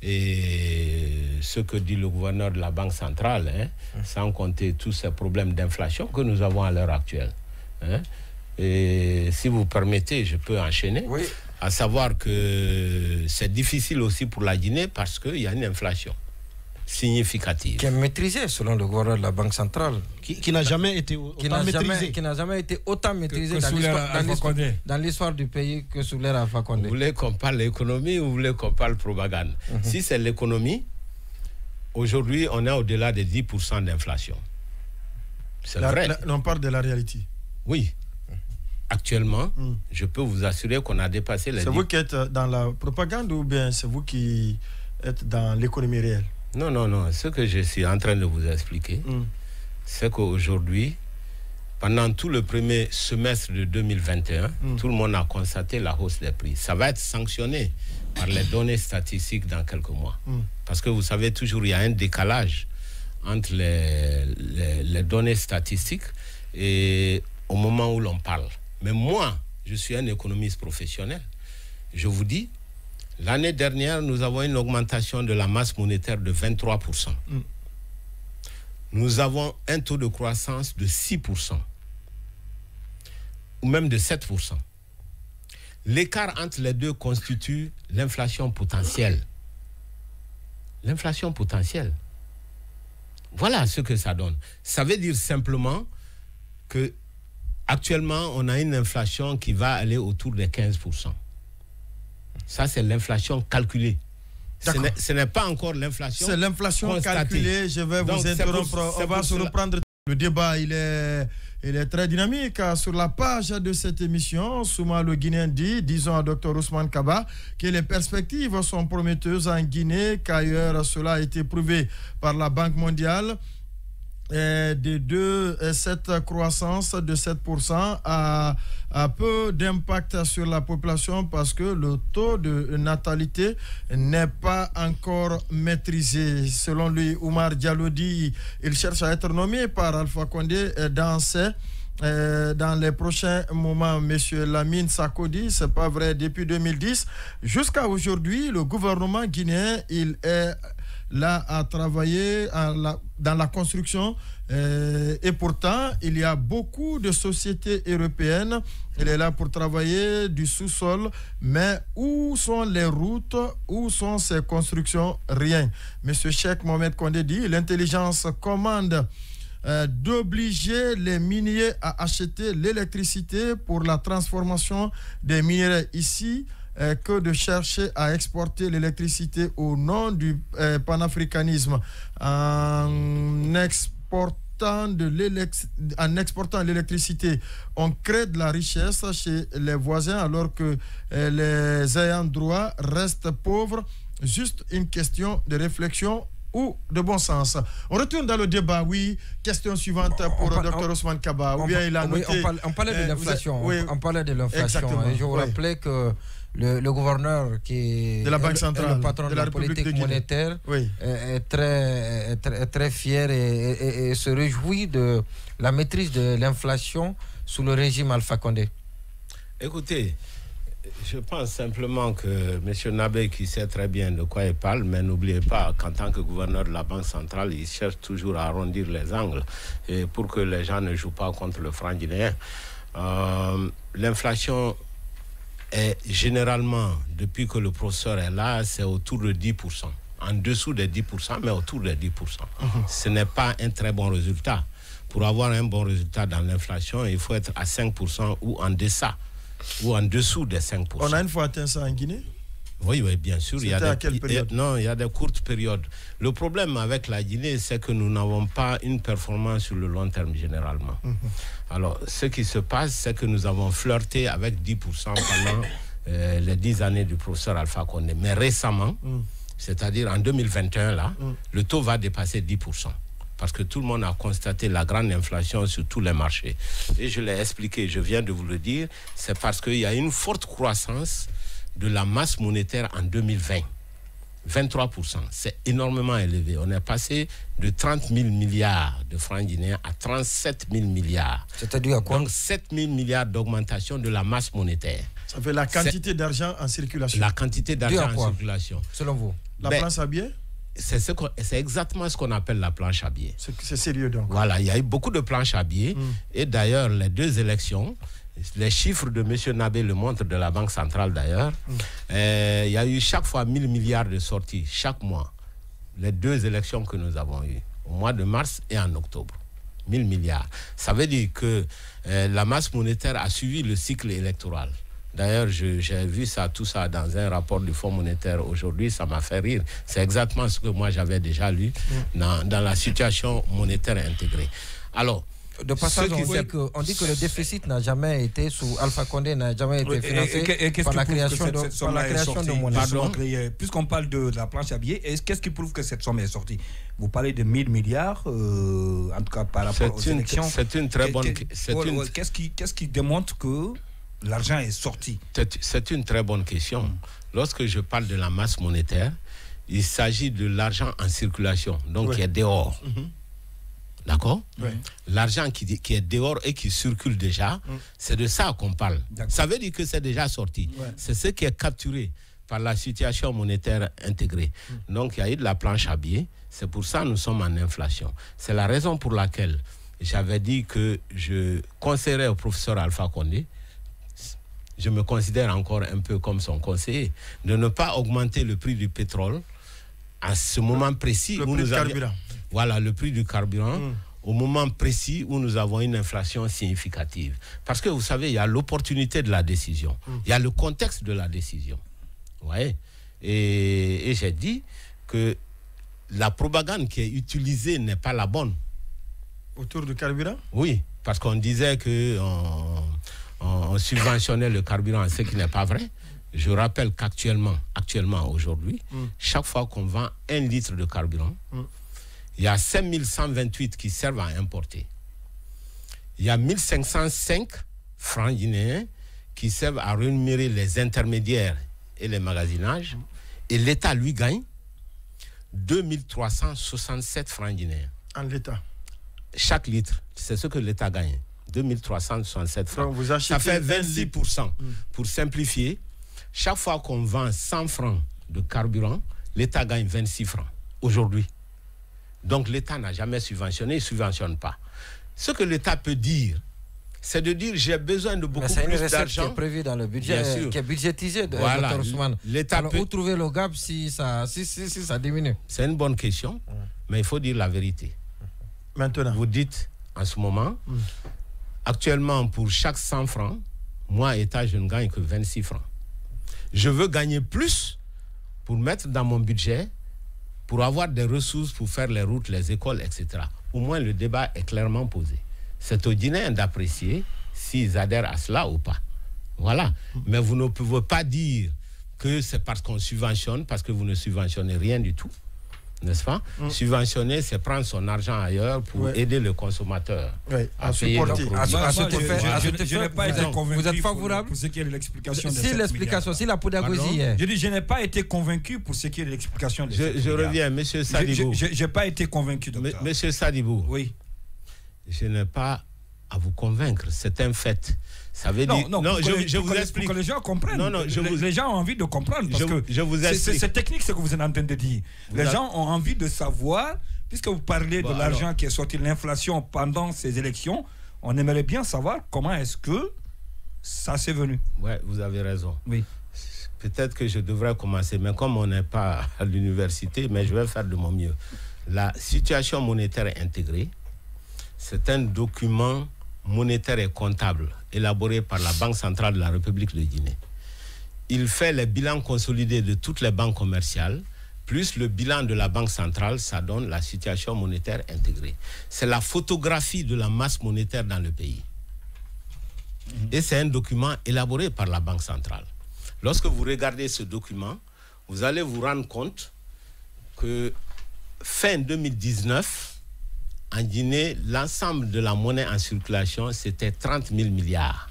ce que dit le gouverneur de la Banque centrale, sans compter tous ces problèmes d'inflation que nous avons à l'heure actuelle. Et si vous permettez, je peux enchaîner. Oui. À savoir que c'est difficile aussi pour la Guinée parce qu'il y a une inflation significative. Qui est maîtrisée selon le gouverneur de la Banque centrale. Qui n'a jamais été autant maîtrisée. Qui n'a jamais été autant maîtrisée dans l'histoire du pays que sous l'ère Alpha Condé. Vous voulez qu'on parle l'économie ou vous voulez qu'on parle propagande? Si c'est l'économie, aujourd'hui on est au-delà de 10% d'inflation. C'est vrai. On parle de la réalité. Oui. Actuellement, je peux vous assurer qu'on a dépassé les 10%. C'est vous qui êtes dans la propagande ou bien c'est vous qui êtes dans l'économie réelle? Non. Ce que je suis en train de vous expliquer, c'est qu'aujourd'hui, pendant tout le premier semestre de 2021, tout le monde a constaté la hausse des prix. Ça va être sanctionné par les données statistiques dans quelques mois. Parce que vous savez, toujours, il y a un décalage entre les données statistiques et au moment où l'on parle. Mais moi, je suis un économiste professionnel. Je vous dis, l'année dernière, nous avons une augmentation de la masse monétaire de 23%. Nous avons un taux de croissance de 6%, ou même de 7%. L'écart entre les deux constitue l'inflation potentielle. L'inflation potentielle. Voilà ce que ça donne. Ça veut dire simplement que actuellement, on a une inflation qui va aller autour de 15%. Ça, c'est l'inflation calculée. Ce n'est pas encore l'inflation. C'est l'inflation calculée. Je vais vous interrompre. On va se reprendre. Le débat, il est très dynamique. Sur la page de cette émission, Souma le Guinéen dit, disons à Dr Ousmane Kaba, que les perspectives sont prometteuses en Guinée, qu'ailleurs cela a été prouvé par la Banque mondiale. Cette croissance de 7% a peu d'impact sur la population parce que le taux de natalité n'est pas encore maîtrisé. Selon lui, Oumar Diallo dit il cherche à être nommé par Alpha Condé dans les prochains moments. Monsieur Lamine Sakodi, c'est pas vrai, depuis 2010 jusqu'à aujourd'hui, le gouvernement guinéen, il est là à travailler dans la construction et pourtant il y a beaucoup de sociétés européennes. Il est là pour travailler du sous-sol, mais où sont les routes, où sont ces constructions? Rien. Monsieur Cheikh Mohamed Condé dit l'intelligence commande d'obliger les miniers à acheter l'électricité pour la transformation des minerais ici que de chercher à exporter l'électricité au nom du panafricanisme. En exportant l'électricité, on crée de la richesse chez les voisins alors que les ayants droit restent pauvres. Juste une question de réflexion ou de bon sens. On retourne dans le débat, oui. Question suivante pour Dr Ousmane Kaba. On parlait de l'inflation. On parlait de l'inflation. Et je vous rappelais que le gouverneur qui est de la Banque centrale, le patron de la politique monétaire est très fier et se réjouit de la maîtrise de l'inflation sous le régime Alpha Condé. Écoutez, je pense simplement que M. Nabé, qui sait très bien de quoi il parle, mais n'oubliez pas qu'en tant que gouverneur de la Banque centrale, il cherche toujours à arrondir les angles et pour que les gens ne jouent pas contre le franc guinéen. L'inflation est généralement, depuis que le professeur est là, c'est autour de 10%. En dessous des 10%, mais autour de 10%. Ce n'est pas un très bon résultat. Pour avoir un bon résultat dans l'inflation, il faut être à 5% ou en deçà, ou en dessous des 5%. On a une fois atteint ça en Guinée? Oui, bien sûr. C'était à quelle période? Non, il y a des courtes périodes. Le problème avec la Guinée, c'est que nous n'avons pas une performance sur le long terme généralement. Alors, ce qui se passe, c'est que nous avons flirté avec 10% pendant les 10 années du professeur Alpha Condé. Mais récemment, c'est-à-dire en 2021, là, le taux va dépasser 10%. Parce que tout le monde a constaté la grande inflation sur tous les marchés. Et je l'ai expliqué, je viens de vous le dire, c'est parce qu'il y a une forte croissance de la masse monétaire en 2020. 23%, c'est énormément élevé. On est passé de 30 000 milliards de francs guinéens à 37 000 milliards. C'est-à-dire à quoi? Donc 7 000 milliards d'augmentation de la masse monétaire. Ça fait la quantité d'argent en circulation. La quantité d'argent en circulation. Selon vous? La planche à billets? C'est exactement ce qu'on appelle la planche à billets. C'est sérieux donc. Voilà, il y a eu beaucoup de planches à billets. Et d'ailleurs, les deux élections, les chiffres de M. Nabé le montrent, de la Banque centrale d'ailleurs, il y a eu chaque fois 1000 milliards de sorties, chaque mois. Les deux élections que nous avons eues, au mois de mars et en octobre. 1000 milliards. Ça veut dire que la masse monétaire a suivi le cycle électoral. D'ailleurs, j'ai vu tout ça dans un rapport du Fonds monétaire aujourd'hui, ça m'a fait rire. C'est exactement ce que moi j'avais déjà lu dans la situation monétaire intégrée. Alors, de passage, on dit que le déficit n'a jamais été sous Alpha Condé, n'a jamais été financé par la création de monnaie. Puisqu'on parle de la planche à billets, qu'est-ce qui prouve que cette somme est sortie? Vous parlez de 1000 milliards, en tout cas par rapport aux élections. C'est une très bonne question. Qu'est-ce qui démontre que l'argent est sorti? C'est une très bonne question. Lorsque je parle de la masse monétaire, il s'agit de l'argent en circulation, donc qui est dehors. D'accord? L'argent qui est dehors et qui circule déjà, c'est de ça qu'on parle. Ça veut dire que c'est déjà sorti. C'est ce qui est capturé par la situation monétaire intégrée. Donc, il y a eu de la planche à billets. C'est pour ça que nous sommes en inflation. C'est la raison pour laquelle j'avais dit que je conseillerais au professeur Alpha Condé, je me considère encore un peu comme son conseiller, de ne pas augmenter le prix du pétrole à ce moment précis. Le prix du carburant. Voilà, le prix du carburant, au moment précis où nous avons une inflation significative. Parce que vous savez, il y a l'opportunité de la décision. Il y a le contexte de la décision. Ouais. Et j'ai dit que la propagande qui est utilisée n'est pas la bonne. Autour du carburant? Oui, parce qu'on disait qu'on subventionnait le carburant, ce qui n'est pas vrai. Je rappelle qu'actuellement, aujourd'hui, chaque fois qu'on vend 1 litre de carburant, il y a 5128 qui servent à importer. Il y a 1505 francs guinéens qui servent à rémunérer les intermédiaires et les magasinages. Et l'État, lui, gagne 2367 francs guinéens. En l'État? Chaque litre, c'est ce que l'État gagne. 2367 francs. Donc vous ça fait 26%. Pour simplifier, chaque fois qu'on vend 100 francs de carburant, l'État gagne 26 francs aujourd'hui. Donc l'État n'a jamais subventionné, il ne subventionne pas. Ce que l'État peut dire, c'est de dire j'ai besoin de beaucoup plus d'argent. C'est une recette qui est prévue dans le budget, qui est budgétisée de Dr Ousmane. Alors où trouver le gap si ça diminue? C'est une bonne question, mais il faut dire la vérité. Maintenant, vous dites en ce moment, actuellement pour chaque 100 francs, moi, État, je ne gagne que 26 francs. Je veux gagner plus pour mettre dans mon budget, pour avoir des ressources pour faire les routes, les écoles, etc. Au moins, le débat est clairement posé. C'est aux Guinéens d'apprécier s'ils adhèrent à cela ou pas. Voilà. Mais vous ne pouvez pas dire que c'est parce qu'on subventionne, parce que vous ne subventionnez rien du tout. N'est-ce pas? Subventionner, c'est prendre son argent ailleurs pour aider le consommateur à supporter. Je n'ai pas été convaincu. Vous êtes favorable pour ce qui est de l'explication de si l'explication, si la pédagogie est... Je dis, je n'ai pas été convaincu pour ce qui est de l'explication de Je reviens, monsieur Sadibou. Je n'ai pas été convaincu, docteur. Monsieur Sadibou. Oui. Je n'ai pas à vous convaincre, c'est un fait. Ça veut dire... Non, je vous explique. Pour que les gens comprennent. Les gens ont envie de comprendre. Parce je vous explique. C'est technique ce que vous êtes en train de dire. Les gens ont envie de savoir, puisque vous parlez de l'argent qui est sorti de l'inflation pendant ces élections, on aimerait bien savoir comment est-ce que ça s'est venu. Oui, vous avez raison. Oui. Peut-être que je devrais commencer, mais comme on n'est pas à l'université, mais je vais faire de mon mieux. La situation monétaire intégrée, c'est un document monétaire et comptable élaboré par la Banque centrale de la République de Guinée. Il fait les bilans consolidés de toutes les banques commerciales, plus le bilan de la Banque centrale, ça donne la situation monétaire intégrée. C'est la photographie de la masse monétaire dans le pays. Et c'est un document élaboré par la Banque centrale. Lorsque vous regardez ce document, vous allez vous rendre compte que fin 2019, en Guinée, l'ensemble de la monnaie en circulation, c'était 30 000 milliards.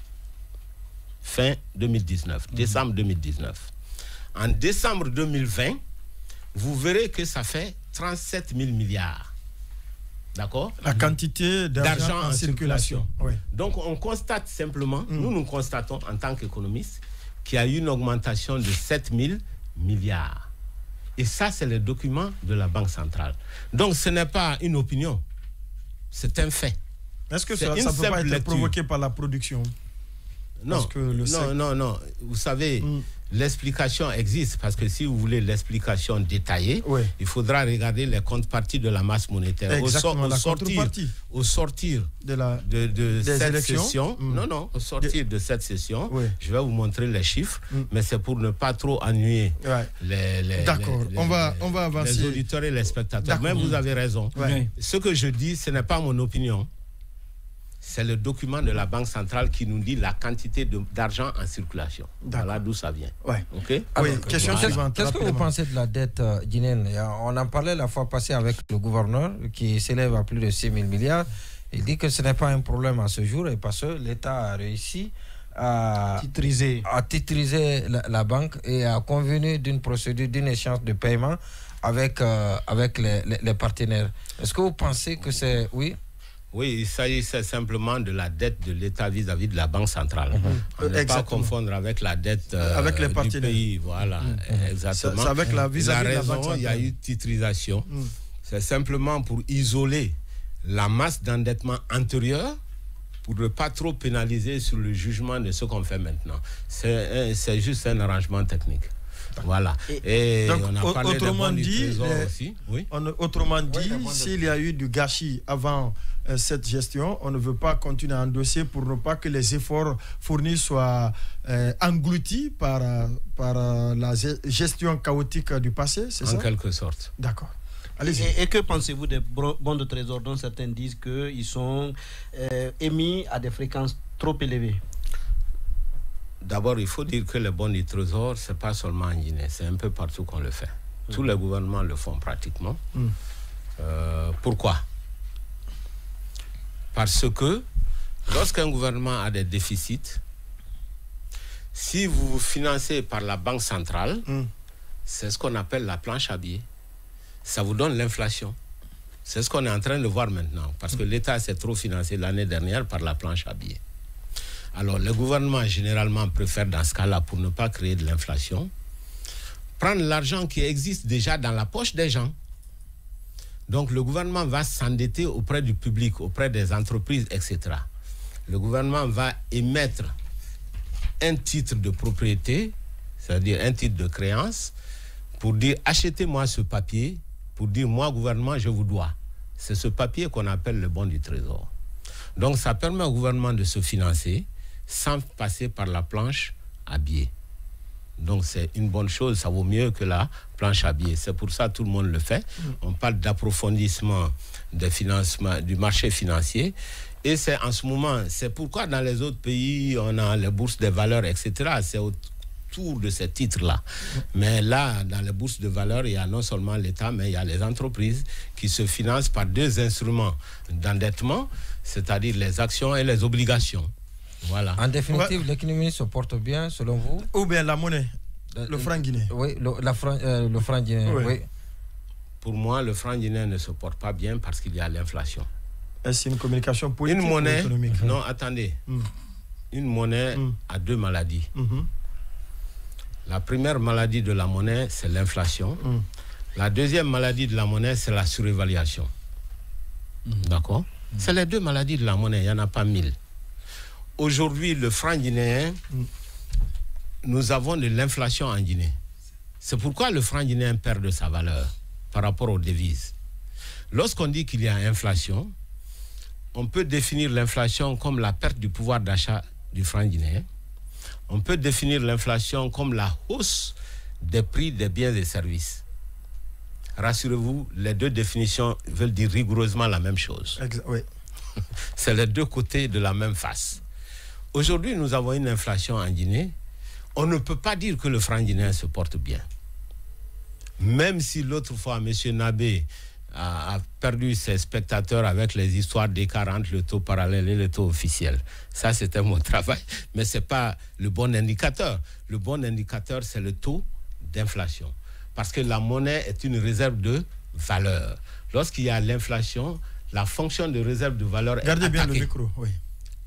Fin 2019, décembre 2019. En décembre 2020, vous verrez que ça fait 37 000 milliards. D'accord? La quantité d'argent en circulation. Oui. Donc, on constate simplement, nous constatons en tant qu'économistes, qu'il y a eu une augmentation de 7 000 milliards. Et ça, c'est le document de la Banque centrale. Donc, ce n'est pas une opinion. C'est un fait. Est-ce que ça ne peut pas être provoqué par la production? Non, non. Vous savez, l'explication existe parce que si vous voulez l'explication détaillée, il faudra regarder les comptes-parties de la masse monétaire. Exactement, au sortir de cette session, au sortir de cette session, je vais vous montrer les chiffres, mais c'est pour ne pas trop ennuyer on va avancer. Les auditeurs et les spectateurs. Mais vous avez raison. Ce que je dis, ce n'est pas mon opinion. C'est le document de la Banque centrale qui nous dit la quantité d'argent en circulation. Voilà d'où ça vient. Okay? Alors, question suivante. Qu'est-ce que vous pensez de la dette guinéenne? On en parlait la fois passée avec le gouverneur qui s'élève à plus de 6 000 milliards. Il dit que ce n'est pas un problème à ce jour et parce que l'État a réussi a titrisé la banque et a convenu d'une procédure, d'une échéance de paiement avec les partenaires. Est-ce que vous pensez que c'est... Oui. Oui, il s'agissait simplement de la dette de l'État vis-à-vis de la Banque centrale. On ne peut pas confondre avec la dette avec les partenaires du pays. Voilà, exactement. C'est avec la vis-à-vis de la Banque centrale. Il y a eu titrisation. C'est simplement pour isoler la masse d'endettement antérieur pour ne pas trop pénaliser sur le jugement de ce qu'on fait maintenant. C'est juste un arrangement technique. Voilà. Et donc, on a parlé autrement du dit, aussi. Oui. Autrement dit, s'il y a eu du gâchis avant cette gestion, on ne veut pas continuer à endosser pour ne pas que les efforts fournis soient engloutis par la gestion chaotique du passé, c'est ça? En quelque sorte. D'accord. Et que pensez-vous des bons de trésor dont certains disent qu'ils sont émis à des fréquences trop élevées? D'abord, il faut dire que les bons du trésor, ce n'est pas seulement en Guinée, c'est un peu partout qu'on le fait. Tous les gouvernements le font pratiquement. Pourquoi? Parce que lorsqu'un gouvernement a des déficits, si vous vous financez par la Banque centrale, c'est ce qu'on appelle la planche à billets. Ça vous donne l'inflation. C'est ce qu'on est en train de voir maintenant, parce que l'État s'est trop financé l'année dernière par la planche à billets. Alors, le gouvernement, généralement, préfère, dans ce cas-là, pour ne pas créer de l'inflation, prendre l'argent qui existe déjà dans la poche des gens. Donc, le gouvernement va s'endetter auprès du public, auprès des entreprises, etc. Le gouvernement va émettre un titre de propriété, c'est-à-dire un titre de créance, pour dire « achetez-moi ce papier », pour dire « moi, gouvernement, je vous dois ». C'est ce papier qu'on appelle le bon du trésor. Donc, ça permet au gouvernement de se financer sans passer par la planche à billets. Donc, c'est une bonne chose, ça vaut mieux que la planche à billets. C'est pour ça que tout le monde le fait. On parle d'approfondissement des financements, du marché financier. Et c'est en ce moment, c'est pourquoi dans les autres pays, on a les bourses des valeurs, etc. C'est autour de ces titres-là. Mais là, dans les bourses de valeurs, il y a non seulement l'État, mais il y a les entreprises qui se financent par deux instruments d'endettement, c'est-à-dire les actions et les obligations. Voilà. En définitive, l'économie se porte bien, selon vous? Ou bien la monnaie, le franc guinéen? Oui, le franc guinéen, oui. Pour moi, le franc guinéen ne se porte pas bien parce qu'il y a l'inflation. Est-ce une communication politique ou économique? Non, attendez. Une monnaie a deux maladies. La première maladie de la monnaie, c'est l'inflation. La deuxième maladie de la monnaie, c'est la surévaluation. D'accord? C'est les deux maladies de la monnaie, il n'y en a pas 1000. Aujourd'hui, le franc guinéen, nous avons de l'inflation en Guinée. C'est pourquoi le franc guinéen perd de sa valeur par rapport aux devises. Lorsqu'on dit qu'il y a inflation, on peut définir l'inflation comme la perte du pouvoir d'achat du franc guinéen. On peut définir l'inflation comme la hausse des prix des biens et services. Rassurez-vous, les deux définitions veulent dire rigoureusement la même chose. Oui. C'est les deux côtés de la même face. Aujourd'hui, nous avons une inflation en Guinée. On ne peut pas dire que le franc guinéen se porte bien. Même si l'autre fois, M. Nabé a perdu ses spectateurs avec les histoires d'écart entre le taux parallèle et le taux officiel. Ça, c'était mon travail. Mais ce n'est pas le bon indicateur. Le bon indicateur, c'est le taux d'inflation. Parce que la monnaie est une réserve de valeur. Lorsqu'il y a l'inflation, la fonction de réserve de valeur est attaquée. Gardez bien le micro, oui.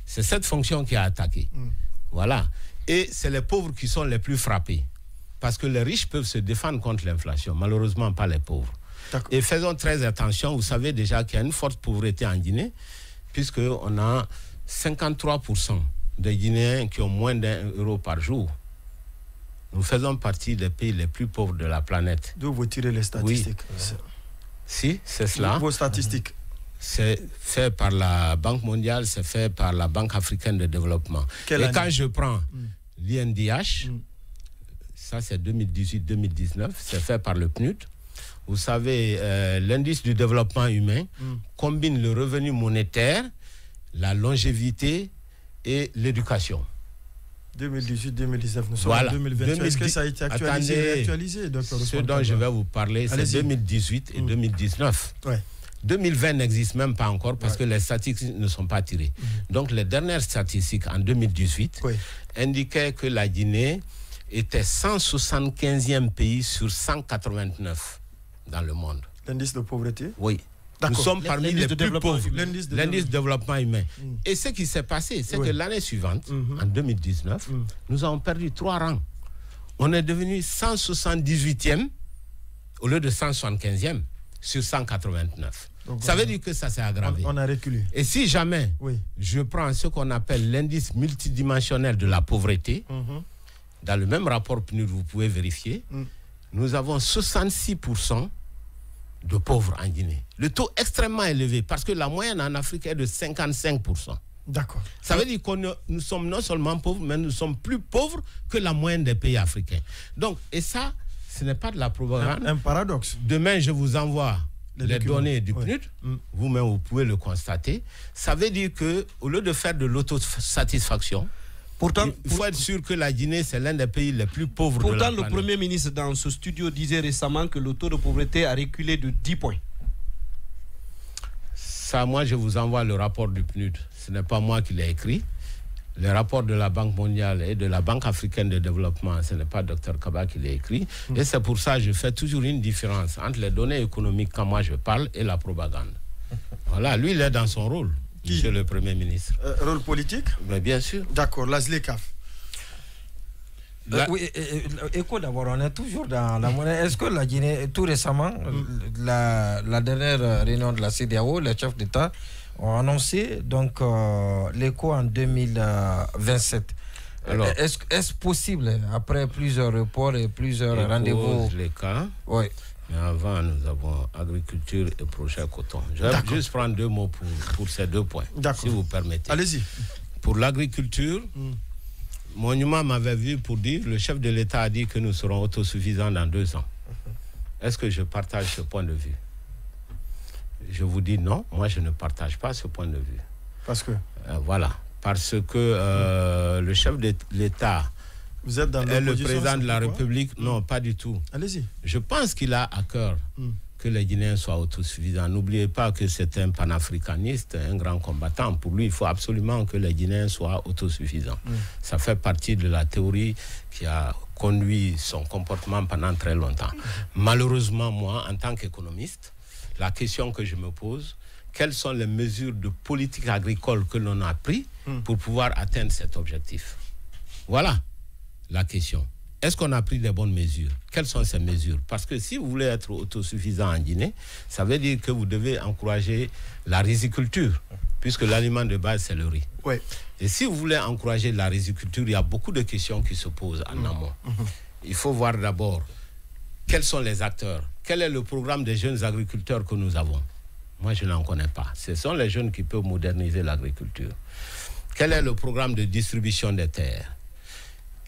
C'est cette fonction qui est attaquée. Voilà. Et c'est les pauvres qui sont les plus frappés. Parce que les riches peuvent se défendre contre l'inflation. Malheureusement, pas les pauvres. Et faisons très attention. Vous savez déjà qu'il y a une forte pauvreté en Guinée, puisqu'on a 53% des Guinéens qui ont moins d'1 euro par jour. Nous faisons partie des pays les plus pauvres de la planète. D'où vous tirez les statistiques? Oui. Si, c'est cela. Vos statistiques? C'est fait par la Banque mondiale, c'est fait par la Banque africaine de développement. Et quand je prends l'INDH, ça c'est 2018-2019, c'est fait par le PNUD. Vous savez, l'indice du développement humain combine le revenu monétaire, la longévité et l'éducation. 2018-2019, nous sommes en 2020. Est-ce que ça a été actualisé, Ce dont je vais vous parler, c'est 2018 et 2019. Ouais. 2020 n'existe même pas encore parce que les statistiques ne sont pas tirées. Donc les dernières statistiques en 2018 indiquaient que la Guinée était 175e pays sur 189 dans le monde. L'indice de pauvreté? Oui. Nous sommes parmi les plus pauvres. L'indice de développement humain. Et ce qui s'est passé, c'est que l'année suivante, en 2019, nous avons perdu 3 rangs. On est devenu 178e au lieu de 175e sur 189. Donc, ça veut dire que ça s'est aggravé. On a reculé. Et si jamais je prends ce qu'on appelle l'indice multidimensionnel de la pauvreté, dans le même rapport PNUD, vous pouvez vérifier, nous avons 66% de pauvres en Guinée. Le taux extrêmement élevé, parce que la moyenne en Afrique est de 55%. D'accord. Ça veut dire que nous sommes non seulement pauvres, mais nous sommes plus pauvres que la moyenne des pays africains. Donc, et ça, ce n'est pas de la propagande. Un paradoxe. Demain, je vous envoie les données du PNUD. Vous-même, vous pouvez le constater. Ça veut dire qu'au lieu de faire de l'autosatisfaction, il faut être sûr que la Guinée, c'est l'un des pays les plus pauvres de la planète. Pourtant, le Premier ministre, dans ce studio, disait récemment que le taux de pauvreté a reculé de 10 points. Ça, moi, je vous envoie le rapport du PNUD. Ce n'est pas moi qui l'ai écrit. Le rapport de la Banque mondiale et de la Banque africaine de développement, ce n'est pas Dr Kaba qui l'a écrit. Et c'est pour ça que je fais toujours une différence entre les données économiques quand moi je parle et la propagande. Voilà, lui, il est dans son rôle. Monsieur le Premier ministre. Rôle politique? Mais bien sûr. D'accord, la ZLECAf. Oui, écho d'abord, on est toujours dans la monnaie. Est-ce que la Guinée, tout récemment, la dernière réunion de la CEDEAO, les chefs d'État ont annoncé donc l'écho en 2027. Alors, est-ce possible, après plusieurs reports et plusieurs rendez-vous? Les cas. Oui. Mais avant, nous avons agriculture et projet coton. Je vais juste prendre 2 mots pour ces 2 points, si vous permettez. Allez-y. Pour l'agriculture, Monument m'avait vu pour dire, le chef de l'État a dit que nous serons autosuffisants dans 2 ans. Est-ce que je partage ce point de vue? Je vous dis non, moi je ne partage pas ce point de vue. Parce que voilà, parce que le chef de l'État est le président de la République. Non, pas du tout. Allez-y. Je pense qu'il a à cœur que les Guinéens soient autosuffisants. N'oubliez pas que c'est un panafricaniste, un grand combattant. Pour lui, il faut absolument que les Guinéens soient autosuffisants. Ça fait partie de la théorie qui a conduit son comportement pendant très longtemps. Malheureusement, moi, en tant qu'économiste, la question que je me pose, quelles sont les mesures de politique agricole que l'on a prises pour pouvoir atteindre cet objectif? Voilà la question. Est-ce qu'on a pris des bonnes mesures? Quelles sont ces mesures? Parce que si vous voulez être autosuffisant en Guinée, ça veut dire que vous devez encourager la riziculture, puisque l'aliment de base, c'est le riz. Ouais. Et si vous voulez encourager la riziculture, il y a beaucoup de questions qui se posent en amont. Il faut voir d'abord quels sont les acteurs. Quel est le programme des jeunes agriculteurs que nous avons? Moi, je n'en connais pas. Ce sont les jeunes qui peuvent moderniser l'agriculture. Quel est le programme de distribution des terres?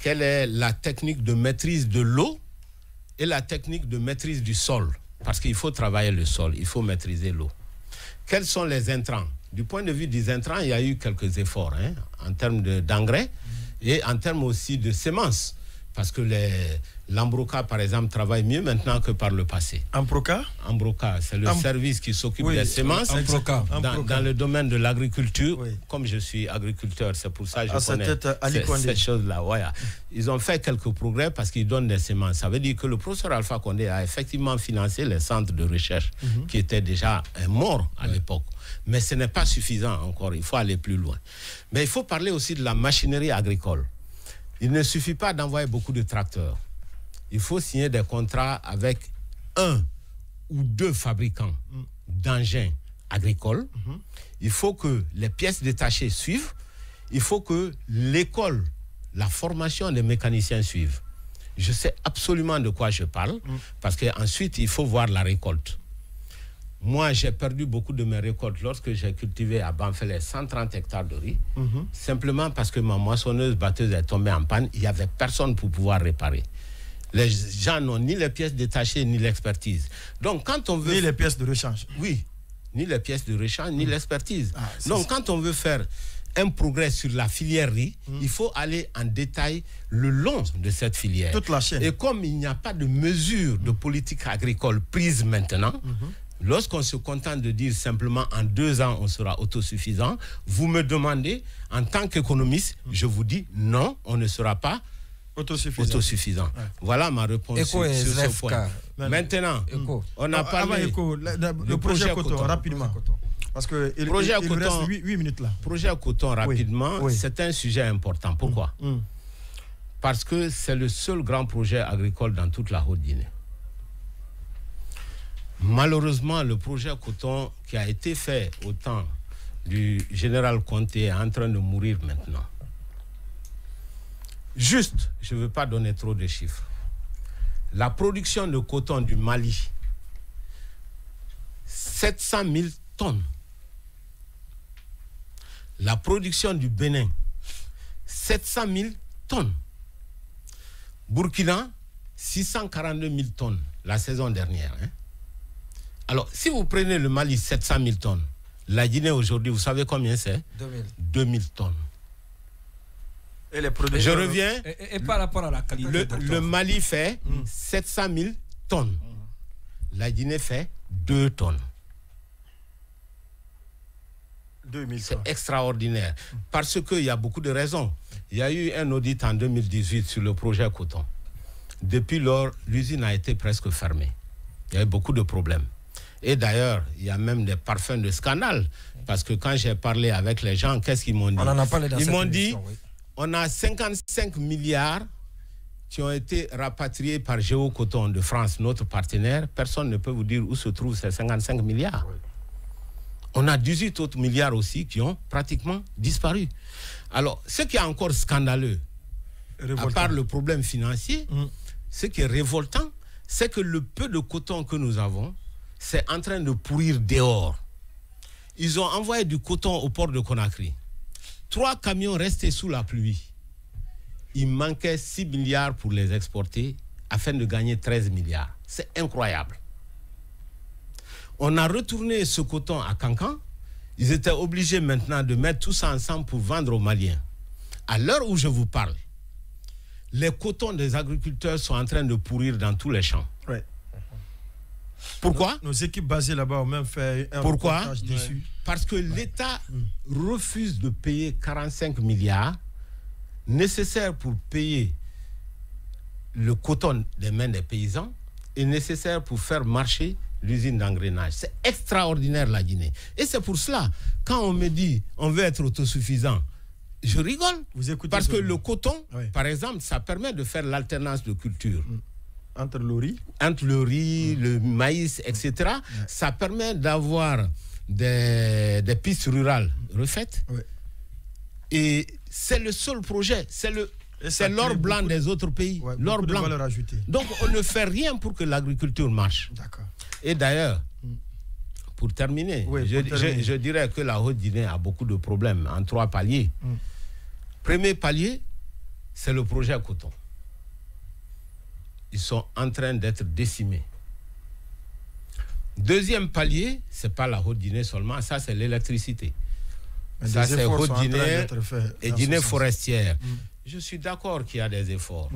Quelle est la technique de maîtrise de l'eau et la technique de maîtrise du sol? Parce qu'il faut travailler le sol, il faut maîtriser l'eau. Quels sont les intrants? Du point de vue des intrants, il y a eu quelques efforts en termes d'engrais et en termes aussi de semences. Parce que l'Ambroca, par exemple, travaille mieux maintenant que par le passé. Ambroca? Ambroca, c'est le service qui s'occupe des semences dans le domaine de l'agriculture. Oui. Comme je suis agriculteur, c'est pour ça que je connais cette chose-là. Ouais. Ils ont fait quelques progrès parce qu'ils donnent des semences. Ça veut dire que le professeur Alpha Condé a effectivement financé les centres de recherche qui étaient déjà morts à l'époque. Mais ce n'est pas suffisant encore, il faut aller plus loin. Mais il faut parler aussi de la machinerie agricole. Il ne suffit pas d'envoyer beaucoup de tracteurs. Il faut signer des contrats avec 1 ou 2 fabricants d'engins agricoles. Il faut que les pièces détachées suivent. Il faut que l'école, la formation des mécaniciens suivent. Je sais absolument de quoi je parle, parce qu'ensuite, il faut voir la récolte. Moi, j'ai perdu beaucoup de mes récoltes lorsque j'ai cultivé à Banfele 130 hectares de riz, simplement parce que ma moissonneuse-batteuse est tombée en panne. Il n'y avait personne pour pouvoir réparer. Les gens n'ont ni les pièces détachées, ni l'expertise. Donc, quand on veut... Ni les pièces de rechange. Oui, ni les pièces de rechange, ni l'expertise. Donc, quand on veut faire un progrès sur la filière riz, il faut aller en détail le long de cette filière. Toute la chaîne. Et comme il n'y a pas de mesure de politique agricole prise maintenant, Lorsqu'on se contente de dire simplement en 2 ans on sera autosuffisant, vous me demandez, en tant qu'économiste, je vous dis non, on ne sera pas autosuffisant. Ouais. Voilà ma réponse sur ce point. Maintenant, on a parlé le projet coton, rapidement. Parce que il reste 8 minutes là. Projet coton, rapidement, c'est un sujet important. Pourquoi? Parce que c'est le seul grand projet agricole dans toute la Haute-Guinée. Malheureusement, le projet coton qui a été fait au temps du général Conté est en train de mourir maintenant. Juste, je ne veux pas donner trop de chiffres. La production de coton du Mali, 700 000 tonnes. La production du Bénin, 700 000 tonnes. Burkina, 642 000 tonnes la saison dernière. Alors, si vous prenez le Mali, 700 000 tonnes, la Guinée aujourd'hui, vous savez combien c'est? 2000 tonnes. Et les produits je reviens. Et par rapport à la qualité. Le Mali fait 700 000 tonnes. La Guinée fait 2 tonnes. 2000 c'est extraordinaire. Parce qu'il y a beaucoup de raisons. Il y a eu un audit en 2018 sur le projet coton. Depuis lors, l'usine a été presque fermée. Il y a eu beaucoup de problèmes. Et d'ailleurs, il y a même des parfums de scandale. Parce que quand j'ai parlé avec les gens, qu'est-ce qu'ils m'ont dit? On en a parlé dans Ils m'ont dit, oui. On a 55 milliards qui ont été rapatriés par Géo Coton de France, notre partenaire. Personne ne peut vous dire où se trouvent ces 55 milliards. Oui. On a 18 autres milliards aussi qui ont pratiquement disparu. Alors, ce qui est encore scandaleux, à part le problème financier, ce qui est révoltant, c'est que le peu de coton que nous avons, c'est en train de pourrir dehors. Ils ont envoyé du coton au port de Conakry. 3 camions restés sous la pluie. Il manquait 6 milliards pour les exporter afin de gagner 13 milliards. C'est incroyable. On a retourné ce coton à Cancan. Ils étaient obligés maintenant de mettre tout ça ensemble pour vendre aux Maliens. À l'heure où je vous parle, les cotons des agriculteurs sont en train de pourrir dans tous les champs. Ouais. Pourquoi? Nos équipes basées là-bas ont même fait un reportage dessus. Parce que l'État refuse de payer 45 milliards nécessaires pour payer le coton des mains des paysans et nécessaires pour faire marcher l'usine d'engrenage. C'est extraordinaire la Guinée. Et c'est pour cela, quand on me dit on veut être autosuffisant, je rigole. Parce que le coton, par exemple, ça permet de faire l'alternance de culture. Entre le riz, le maïs, etc. Ça permet d'avoir des pistes rurales refaites. Et c'est le seul projet. C'est l'or blanc des autres pays. L'or blanc. Donc on ne fait rien pour que l'agriculture marche. D'accord. Et d'ailleurs, pour terminer, je dirais que la Haute-Guinée a beaucoup de problèmes en 3 paliers. Premier palier, c'est le projet coton. Ils sont en train d'être décimés. Deuxième palier, ce n'est pas la Haute-Guinée seulement, ça c'est l'électricité. Ça c'est Haute-Guinée et Guinée forestière. Je suis d'accord qu'il y a des efforts.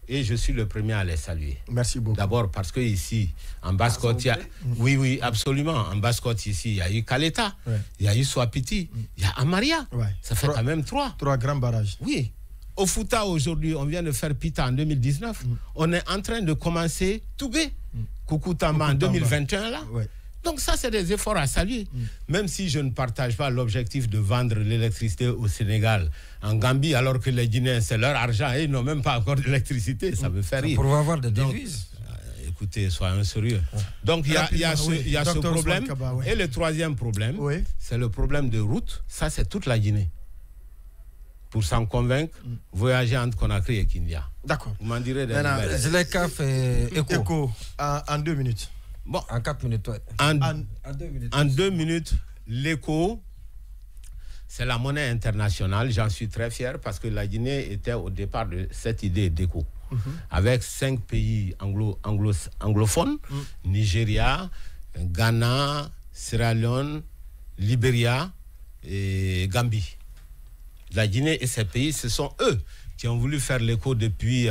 Et je suis le premier à les saluer. Merci beaucoup. D'abord parce que ici, en Basse-Côte, il y a... Oui, absolument. En Basse-Côte, ici, il y a eu Kaleta, il y a eu Swapiti, il y a Amaria. Ça fait quand même 3. 3 grands barrages. Oui. Au Fouta, aujourd'hui, on vient de faire Pita en 2019. On est en train de commencer Toubé, Koukountamba en 2021, là. Donc ça, c'est des efforts à saluer. Même si je ne partage pas l'objectif de vendre l'électricité au Sénégal, en Gambie, alors que les Guinéens, c'est leur argent et ils n'ont même pas encore d'électricité, ça me fait rire. Pour avoir des devises. Écoutez, soyons sérieux. Donc il y a ce problème. Et le troisième problème, c'est le problème de route. Ça, c'est toute la Guinée. Pour s'en convaincre, voyager entre Conakry et Kindia. D'accord. Vous m'en direz des nouvelles. Zleka fait écho en 2 minutes. Bon, en 4 minutes, en 2 minutes. En 2 minutes, l'écho, c'est la monnaie internationale. J'en suis très fier parce que la Guinée était au départ de cette idée d'écho. Avec 5 pays anglophones, Nigeria, Ghana, Sierra Leone, Libéria et Gambie. La Guinée et ces pays, ce sont eux qui ont voulu faire l'écho depuis...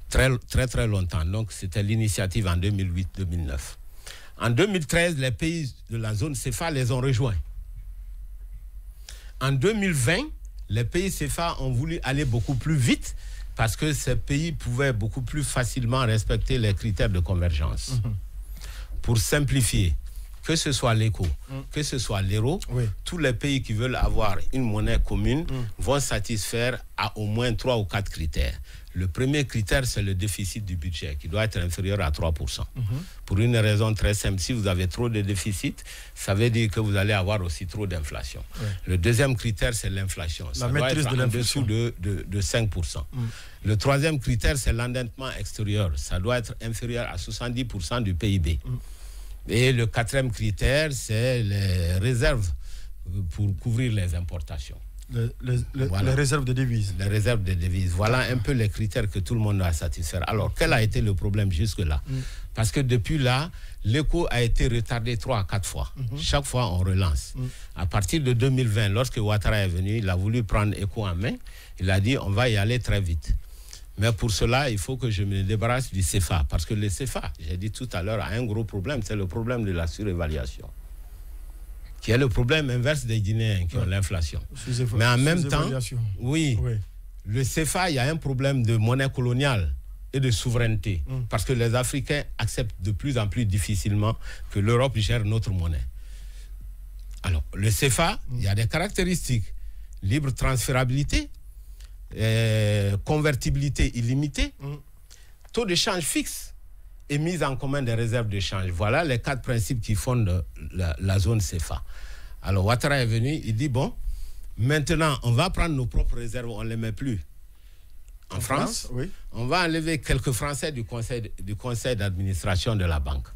très longtemps. Donc, c'était l'initiative en 2008-2009. En 2013, les pays de la zone CFA les ont rejoints. En 2020, les pays CFA ont voulu aller beaucoup plus vite parce que ces pays pouvaient beaucoup plus facilement respecter les critères de convergence. Pour simplifier, que ce soit l'éco, que ce soit l'euro, tous les pays qui veulent avoir une monnaie commune vont satisfaire à au moins 3 ou 4 critères. Le premier critère, c'est le déficit du budget, qui doit être inférieur à 3%. Pour une raison très simple, si vous avez trop de déficit, ça veut dire que vous allez avoir aussi trop d'inflation. Le deuxième critère, c'est l'inflation. Ça doit être en dessous de 5%. Le troisième critère, c'est l'endettement extérieur. Ça doit être inférieur à 70% du PIB. Et le quatrième critère, c'est les réserves pour couvrir les importations. Les réserves de devises. Les réserves de devises. Voilà un peu les critères que tout le monde doit satisfaire. Alors, quel a été le problème jusque-là? Parce que depuis là, l'éco a été retardé 3 à 4 fois. Chaque fois, on relance. À partir de 2020, lorsque Ouattara est venu, il a voulu prendre éco en main. Il a dit, on va y aller très vite. Mais pour cela, il faut que je me débarrasse du CFA. Parce que le CFA, j'ai dit tout à l'heure, a un gros problème. C'est le problème de la surévaluation, qui est le problème inverse des Guinéens qui ont l'inflation. Mais en même temps, le CFA, il y a un problème de monnaie coloniale et de souveraineté. Parce que les Africains acceptent de plus en plus difficilement que l'Europe gère notre monnaie. Alors, le CFA, il y a des caractéristiques. Libre transférabilité, convertibilité illimitée, taux de change fixe et mise en commun des réserves de change. Voilà les 4 principes qui fondent la zone CFA. Alors Ouattara est venu, il dit bon, maintenant on va prendre nos propres réserves, on ne les met plus en France. On va enlever quelques Français du conseil d'administration de la banque.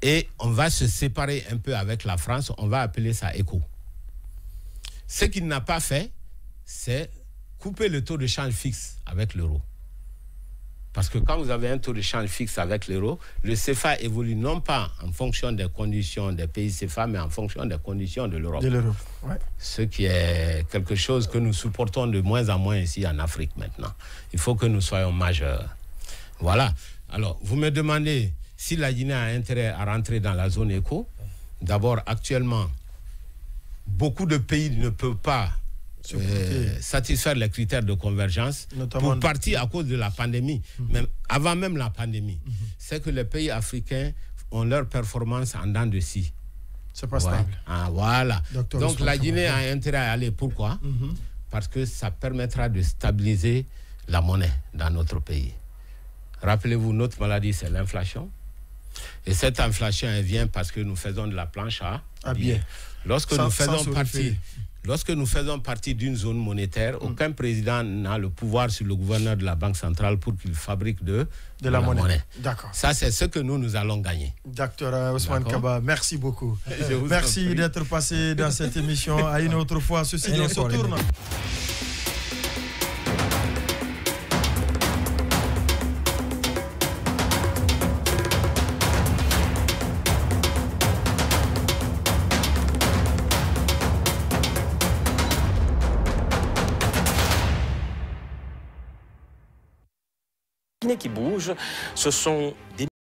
Et on va se séparer un peu avec la France, on va appeler ça ECO. Ce qu'il n'a pas fait, c'est couper le taux de change fixe avec l'euro. Parce que quand vous avez un taux de change fixe avec l'euro, le CFA évolue non pas en fonction des conditions des pays CFA, mais en fonction des conditions de l'Europe. Ce qui est quelque chose que nous supportons de moins en moins ici en Afrique maintenant. Il faut que nous soyons majeurs. Voilà. Alors, vous me demandez si la Guinée a intérêt à rentrer dans la zone éco. D'abord, actuellement, beaucoup de pays ne peuvent pas satisfaire les critères de convergence, notamment pour partie à cause de la pandémie, même avant même la pandémie. C'est que les pays africains ont leur performance en dents de scie. C'est pas stable. Voilà. Donc la Guinée a intérêt à aller. Pourquoi? Parce que ça permettra de stabiliser la monnaie dans notre pays. Rappelez-vous, notre maladie, c'est l'inflation. Et cette inflation, elle vient parce que nous faisons de la planche à billets. Lorsque nous faisons partie d'une zone monétaire, aucun président n'a le pouvoir sur le gouverneur de la Banque centrale pour qu'il fabrique de la monnaie. D'accord. Ça, c'est ce que nous allons gagner. Docteur Ousmane Kaba, merci beaucoup. Merci d'être passé dans cette émission. À une autre fois, ceci dit, on se tourne. Qui bouge, ce sont des